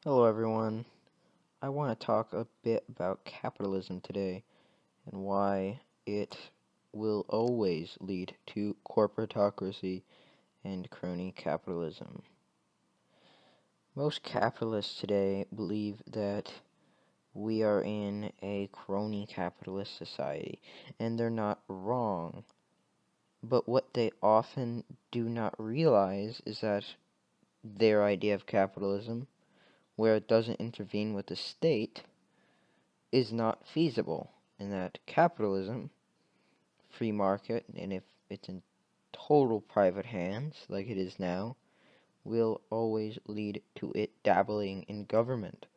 Hello everyone. I want to talk a bit about capitalism today and why it will always lead to corporatocracy and crony capitalism. Most capitalists today believe that we are in a crony capitalist society, and they're not wrong. But what they often do not realize is that their idea of capitalism, where it doesn't intervene with the state, is not feasible, and that capitalism, free market, and if it's in total private hands like it is now, will always lead to it dabbling in government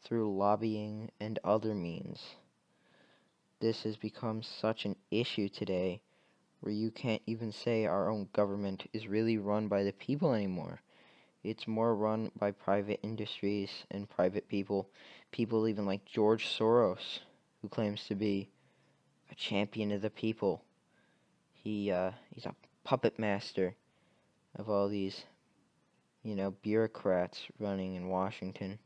through lobbying and other means. This has become such an issue today where you can't even say our own government is really run by the people anymore. It's more run by private industries and private people. People even like George Soros, who claims to be a champion of the people. He's a puppet master of all these, bureaucrats running in Washington.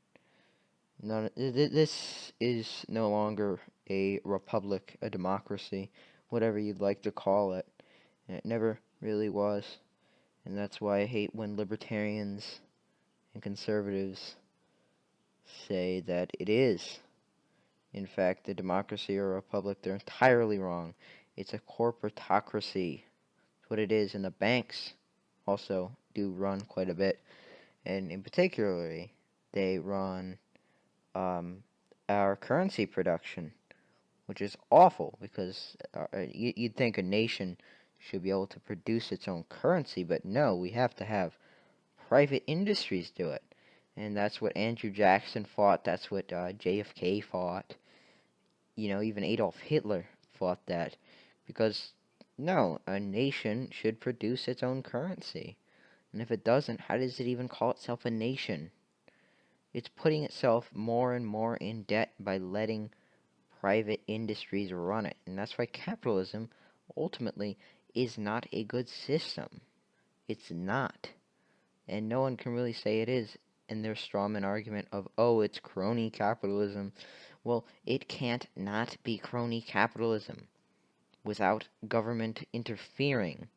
This is no longer a republic, a democracy, whatever you'd like to call it. And it never really was. And that's why I hate when libertarians and conservatives say that it is, in fact, a democracy or a republic. They're entirely wrong. It's a corporatocracy. That's what it is. And the banks also do run quite a bit. And in particularly, they run our currency production, which is awful because you'd think a nation should be able to produce its own currency, but no, we have to have private industries do it. And that's what Andrew Jackson fought, that's what JFK fought, even Adolf Hitler fought that, because no, a nation should produce its own currency. And if it doesn't, how does it even call itself a nation? It's putting itself more and more in debt by letting private industries run it. And that's why capitalism ultimately is not a good system. It's not. And no one can really say it is in their strawman argument of, oh, it's crony capitalism. Well, it can't not be crony capitalism without government interfering.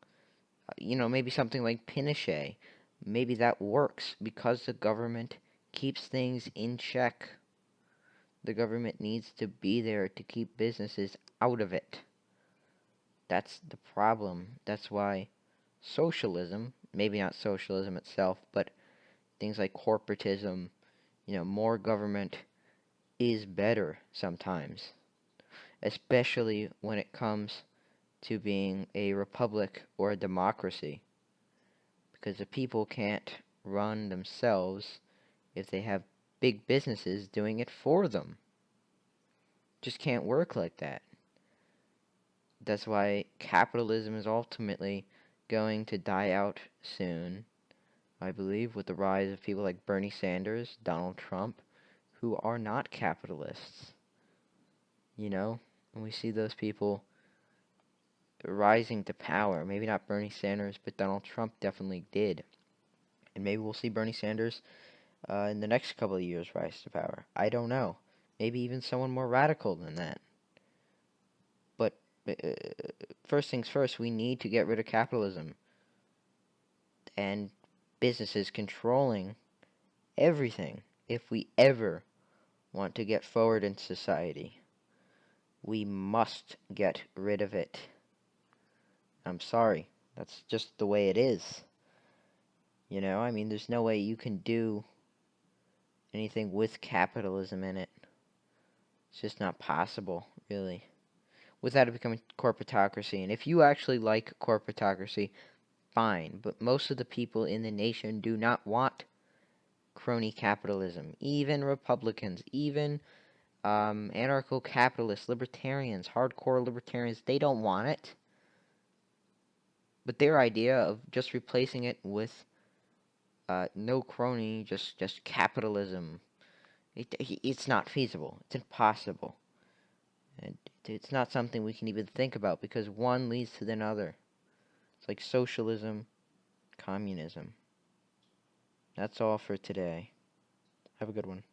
Maybe something like Pinochet. Maybe that works because the government keeps things in check. The government needs to be there to keep businesses out of it. That's the problem. That's why socialism, maybe not socialism itself, but things like corporatism, more government is better sometimes, especially when it comes to being a republic or a democracy, because the people can't run themselves if they have big businesses doing it for them. Just can't work like that. That's why capitalism is ultimately going to die out soon, I believe, with the rise of people like Bernie Sanders, Donald Trump, who are not capitalists. And we see those people rising to power. Maybe not Bernie Sanders, but Donald Trump definitely did. And maybe we'll see Bernie Sanders in the next couple of years rise to power. I don't know. Maybe even someone more radical than that. But first things first, we need to get rid of capitalism and businesses controlling everything if we ever want to get forward in society. We must get rid of it. I'm sorry. That's just the way it is. There's no way you can do anything with capitalism in it. It's just not possible, really, without it becoming corporatocracy. And if you actually like corporatocracy, fine. But most of the people in the nation do not want crony capitalism. Even Republicans, even anarcho-capitalists, libertarians, hardcore libertarians, they don't want it. But their idea of just replacing it with no crony, just capitalism, it's not feasible. It's impossible. And it's not something we can even think about because one leads to the other. It's like socialism, communism. That's all for today. Have a good one.